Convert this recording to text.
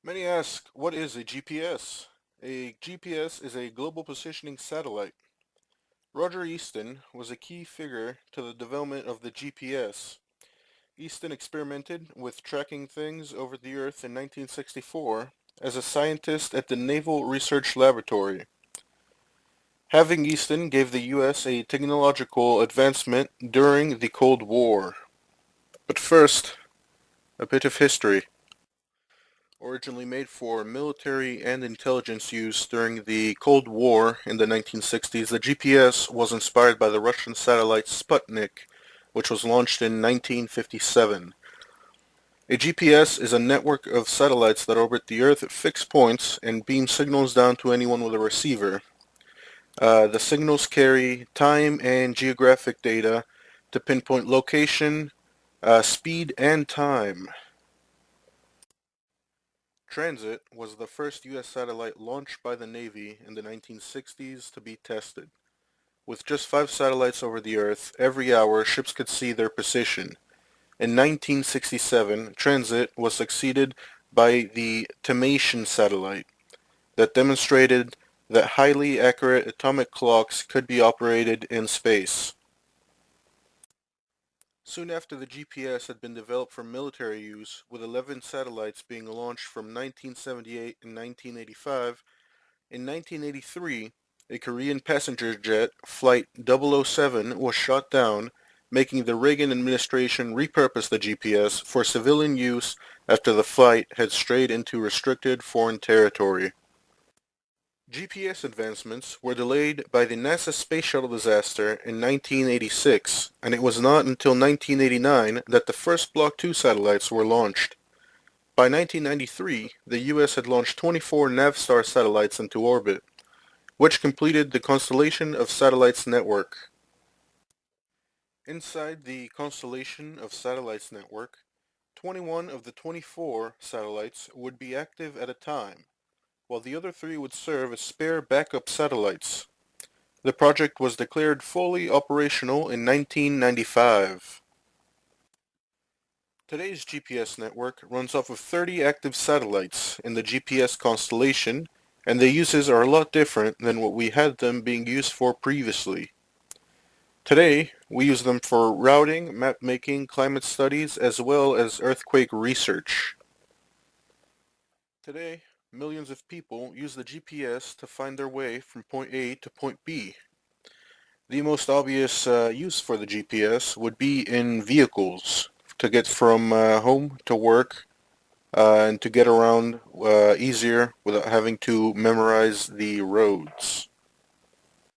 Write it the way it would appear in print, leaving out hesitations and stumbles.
Many ask, what is a GPS? A GPS is a global positioning satellite. Roger Easton was a key figure to the development of the GPS. Easton experimented with tracking things over the Earth in 1964 as a scientist at the Naval Research Laboratory. Having Easton gave the U.S. a technological advancement during the Cold War. But first, a bit of history. Originally made for military and intelligence use during the Cold War in the 1960s, the GPS was inspired by the Russian satellite Sputnik, which was launched in 1957. A GPS is a network of satellites that orbit the Earth at fixed points and beam signals down to anyone with a receiver. The signals carry time and geographic data to pinpoint location, speed, and time. Transit was the first U.S. satellite launched by the Navy in the 1960s to be tested. With just 5 satellites over the Earth, every hour ships could see their position. In 1967, Transit was succeeded by the Temation satellite that demonstrated that highly accurate atomic clocks could be operated in space. Soon after the GPS had been developed for military use, with 11 satellites being launched from 1978 and 1985, in 1983, a Korean passenger jet, Flight 007, was shot down, making the Reagan administration repurpose the GPS for civilian use after the flight had strayed into restricted foreign territory. GPS advancements were delayed by the NASA Space Shuttle disaster in 1986, and it was not until 1989 that the first Block 2 satellites were launched. By 1993, the U.S. had launched 24 Navstar satellites into orbit, which completed the constellation of satellites network. Inside the constellation of satellites network, 21 of the 24 satellites would be active at a time, while the other 3 would serve as spare backup satellites. The project was declared fully operational in 1995. Today's GPS network runs off of 30 active satellites in the GPS constellation, and the uses are a lot different than what we had them being used for previously. Today, we use them for routing, map making, climate studies, as well as earthquake research. Today, millions of people use the GPS to find their way from point A to point B. The most obvious use for the GPS would be in vehicles to get from home to work and to get around easier without having to memorize the roads.